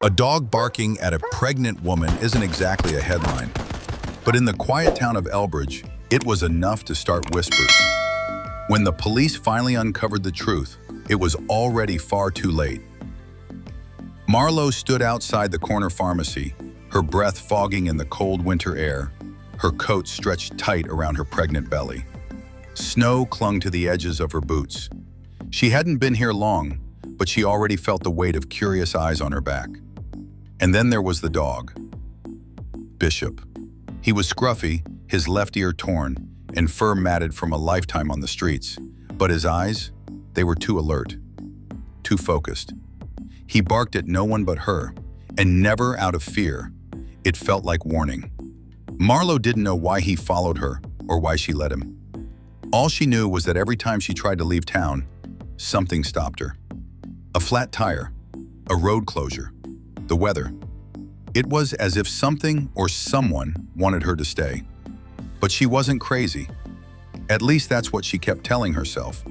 A dog barking at a pregnant woman isn't exactly a headline, but in the quiet town of Elbridge, it was enough to start whispers. When the police finally uncovered the truth, it was already far too late. Marlo stood outside the corner pharmacy, her breath fogging in the cold winter air, her coat stretched tight around her pregnant belly. Snow clung to the edges of her boots. She hadn't been here long, but she already felt the weight of curious eyes on her back. And then there was the dog. Bishop. He was scruffy, his left ear torn, and fur matted from a lifetime on the streets. But his eyes, they were too alert, too focused. He barked at no one but her, and never out of fear. It felt like warning. Marlo didn't know why he followed her or why she let him. All she knew was that every time she tried to leave town, something stopped her. A flat tire, a road closure, the weather. It was as if something or someone wanted her to stay. But she wasn't crazy. At least that's what she kept telling herself.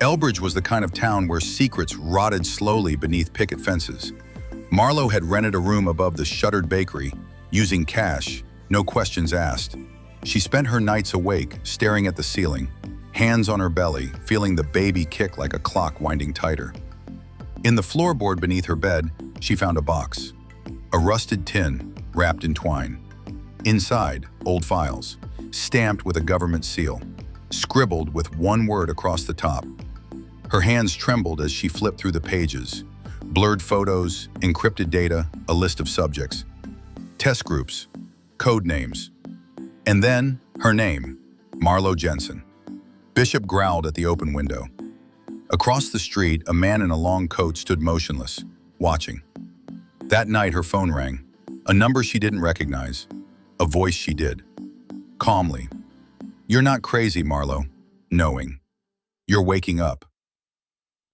Elbridge was the kind of town where secrets rotted slowly beneath picket fences. Marlo had rented a room above the shuttered bakery, using cash, no questions asked. She spent her nights awake, staring at the ceiling, hands on her belly, feeling the baby kick like a clock winding tighter. In the floorboard beneath her bed, she found a box. A rusted tin, wrapped in twine. Inside, old files, stamped with a government seal, scribbled with one word across the top. Her hands trembled as she flipped through the pages. Blurred photos, encrypted data, a list of subjects. Test groups, code names. And then, her name, Marlo Jensen. Bishop growled at the open window. Across the street, a man in a long coat stood motionless, watching. That night, her phone rang. A number she didn't recognize. A voice she did. Calmly. "You're not crazy, Marlo." Knowing. "You're waking up."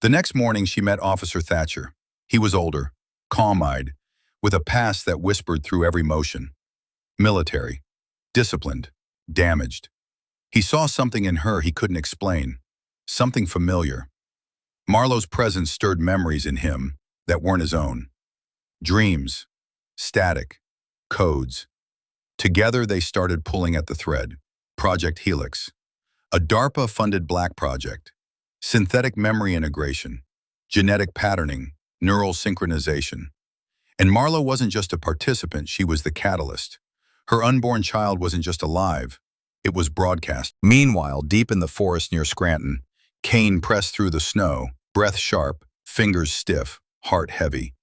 The next morning, she met Officer Thatcher. He was older, calm-eyed, with a past that whispered through every motion. Military. Disciplined. Damaged. He saw something in her he couldn't explain. Something familiar. Marlo's presence stirred memories in him that weren't his own. Dreams. Static. Codes. Together they started pulling at the thread. Project Helix. A DARPA-funded black project. Synthetic memory integration. Genetic patterning. Neural synchronization. And Marlo wasn't just a participant, she was the catalyst. Her unborn child wasn't just alive, it was broadcast. Meanwhile, deep in the forest near Scranton, Kane pressed through the snow, breath sharp, fingers stiff, heart heavy.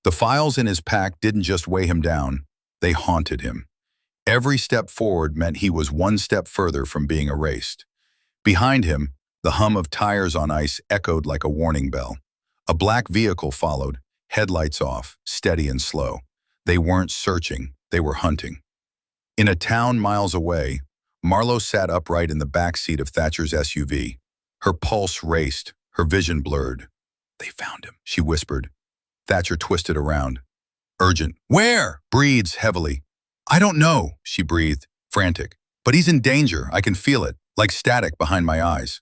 The files in his pack didn't just weigh him down, they haunted him. Every step forward meant he was one step further from being erased. Behind him, the hum of tires on ice echoed like a warning bell. A black vehicle followed, headlights off, steady and slow. They weren't searching, they were hunting. In a town miles away, Marlo sat upright in the back seat of Thatcher's SUV. Her pulse raced, her vision blurred. "They found him," she whispered. Thatcher twisted around. "Urgent." "Where?" Breathes heavily. "I don't know," she breathed, frantic. "But he's in danger, I can feel it, like static behind my eyes."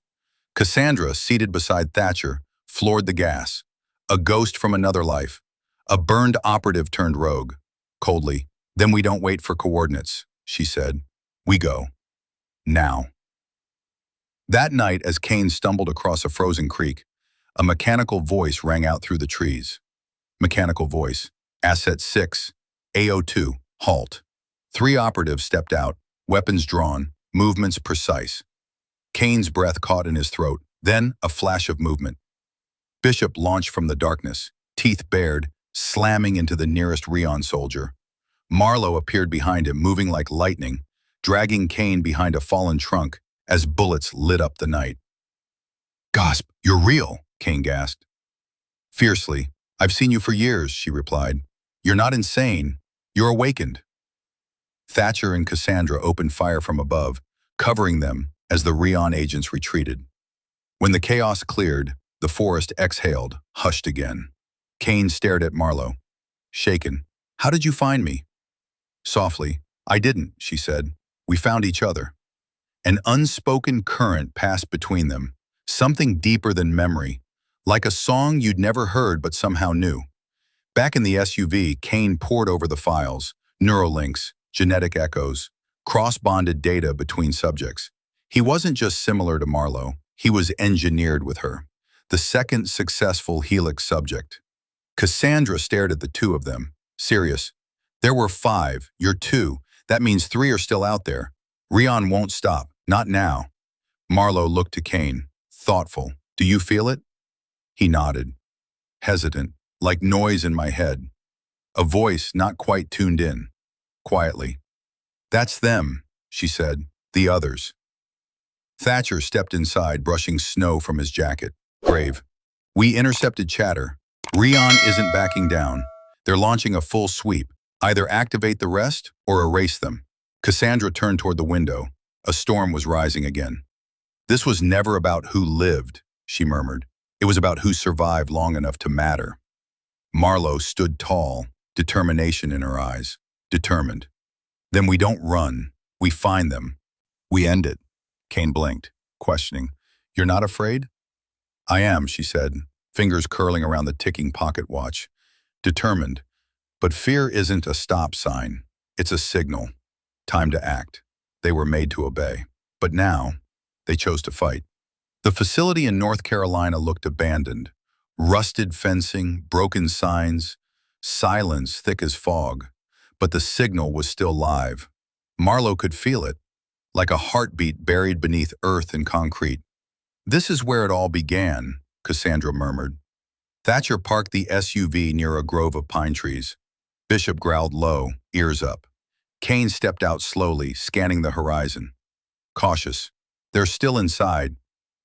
Cassandra, seated beside Thatcher, floored the gas. A ghost from another life. A burned operative turned rogue. Coldly, "Then we don't wait for coordinates," she said. "We go. Now." That night, as Kane stumbled across a frozen creek, a mechanical voice rang out through the trees. Mechanical voice. "Asset 6, AO2, halt." 3 operatives stepped out, weapons drawn, movements precise. Kane's breath caught in his throat, then a flash of movement. Bishop launched from the darkness, teeth bared, slamming into the nearest Rion soldier. Marlo appeared behind him, moving like lightning, dragging Kane behind a fallen trunk as bullets lit up the night. "Gasp, you're real," Kane gasped. Fiercely, "I've seen you for years," she replied. "You're not insane, you're awakened." Thatcher and Cassandra opened fire from above, covering them as the Rion agents retreated. When the chaos cleared, the forest exhaled, hushed again. Kane stared at Marlo. Shaken. "How did you find me?" Softly, "I didn't," she said. "We found each other." An unspoken current passed between them, something deeper than memory, like a song you'd never heard but somehow knew. Back in the SUV, Kane pored over the files, neurolinks, genetic echoes, cross-bonded data between subjects. He wasn't just similar to Marlowe, he was engineered with her. The second successful Helix subject. Cassandra stared at the two of them. Serious. There were 5, you're 2. That means 3 are still out there. Rion won't stop, not now. Marlowe looked to Kane, thoughtful. Do you feel it? He nodded, hesitant, like noise in my head. A voice not quite tuned in, quietly. That's them, she said, the others. Thatcher stepped inside, brushing snow from his jacket. Grave. We intercepted chatter. Rion isn't backing down. They're launching a full sweep. Either activate the rest or erase them. Cassandra turned toward the window. A storm was rising again. This was never about who lived, she murmured. It was about who survived long enough to matter. Marlowe stood tall, determination in her eyes. Determined. Then we don't run. We find them. We end it. Kane blinked, questioning. You're not afraid? I am, she said, fingers curling around the ticking pocket watch. Determined. But fear isn't a stop sign. It's a signal. Time to act. They were made to obey. But now, they chose to fight. The facility in North Carolina looked abandoned. Rusted fencing, broken signs, silence thick as fog. But the signal was still live. Marlowe could feel it, like a heartbeat buried beneath earth and concrete. This is where it all began, Cassandra murmured. Thatcher parked the SUV near a grove of pine trees. Bishop growled low, ears up. Kane stepped out slowly, scanning the horizon. Cautious. They're still inside.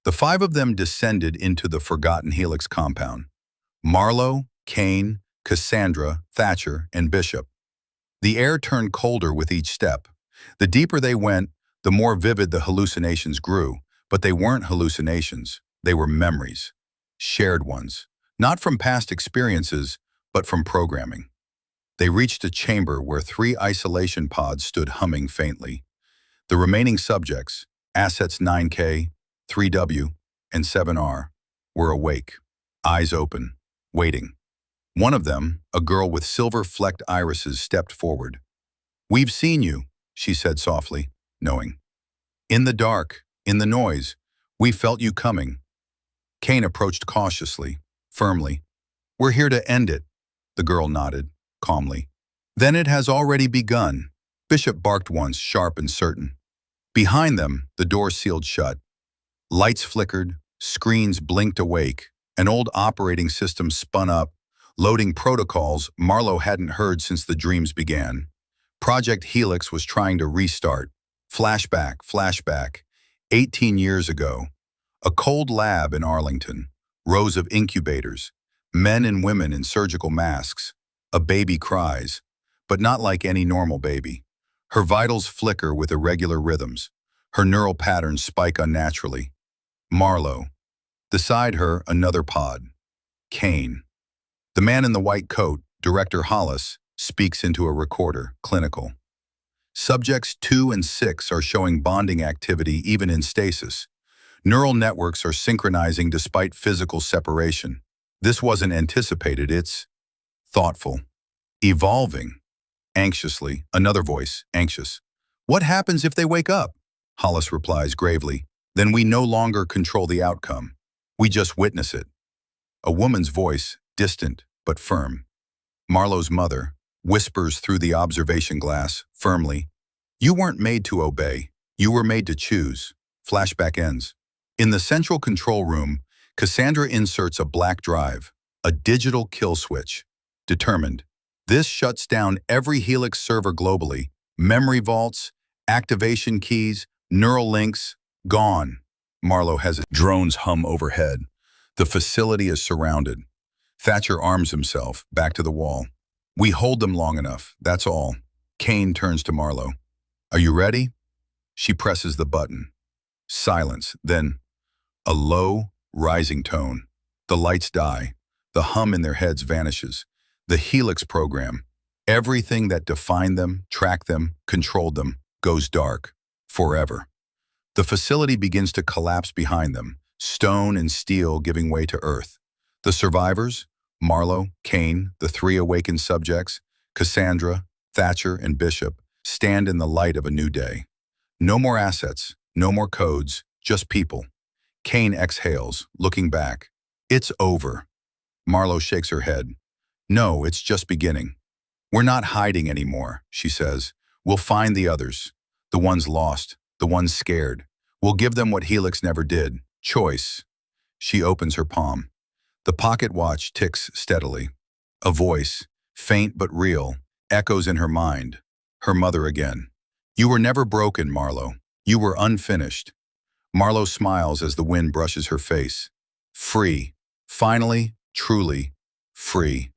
The 5 of them descended into the forgotten Helix compound. Marlowe, Kane, Cassandra, Thatcher, and Bishop. The air turned colder with each step. The deeper they went, the more vivid the hallucinations grew. But they weren't hallucinations. They were memories. Shared ones. Not from past experiences, but from programming. They reached a chamber where 3 isolation pods stood humming faintly. The remaining subjects, Assets 9K, 3W, and 7R, were awake, eyes open, waiting. One of them, a girl with silver-flecked irises, stepped forward. We've seen you, she said softly, knowing. In the dark, in the noise, we felt you coming. Kane approached cautiously, firmly. We're here to end it, the girl nodded, calmly. Then it has already begun. Bishop barked once, sharp and certain. Behind them, the door sealed shut. Lights flickered, screens blinked awake, an old operating system spun up, loading protocols Marlowe hadn't heard since the dreams began. Project Helix was trying to restart. Flashback. 18 years ago. A cold lab in Arlington. Rows of incubators. Men and women in surgical masks. A baby cries, but not like any normal baby. Her vitals flicker with irregular rhythms. Her neural patterns spike unnaturally. Marlowe. Beside her, another pod. Kane. The man in the white coat, Director Hollis, speaks into a recorder, clinical. Subjects 2 and 6 are showing bonding activity even in stasis. Neural networks are synchronizing despite physical separation. This wasn't anticipated, it's thoughtful. Evolving. Anxiously, another voice, anxious. What happens if they wake up? Hollis replies gravely. Then we no longer control the outcome. We just witness it. A woman's voice, distant but firm. Marlowe's mother whispers through the observation glass, firmly. You weren't made to obey. You were made to choose. Flashback ends. In the central control room, Cassandra inserts a black drive, a digital kill switch. Determined. This shuts down every Helix server globally. Memory vaults, activation keys, neural links, gone. Marlowe hesitates. Drones hum overhead. The facility is surrounded. Thatcher arms himself, back to the wall. We hold them long enough, that's all. Kane turns to Marlowe. Are you ready? She presses the button. Silence, then a low, rising tone. The lights die. The hum in their heads vanishes. The Helix program, everything that defined them, tracked them, controlled them, goes dark, forever. The facility begins to collapse behind them, stone and steel giving way to earth. The survivors, Marlowe, Kane, the three awakened subjects, Cassandra, Thatcher, and Bishop, stand in the light of a new day. No more assets, no more codes, just people. Kane exhales, looking back. It's over. Marlowe shakes her head. No, it's just beginning. We're not hiding anymore, she says. We'll find the others. The ones lost, the ones scared. We'll give them what Helix never did. Choice. She opens her palm. The pocket watch ticks steadily. A voice, faint but real, echoes in her mind. Her mother again. You were never broken, Marlowe. You were unfinished. Marlowe smiles as the wind brushes her face. Free. Finally, truly, free.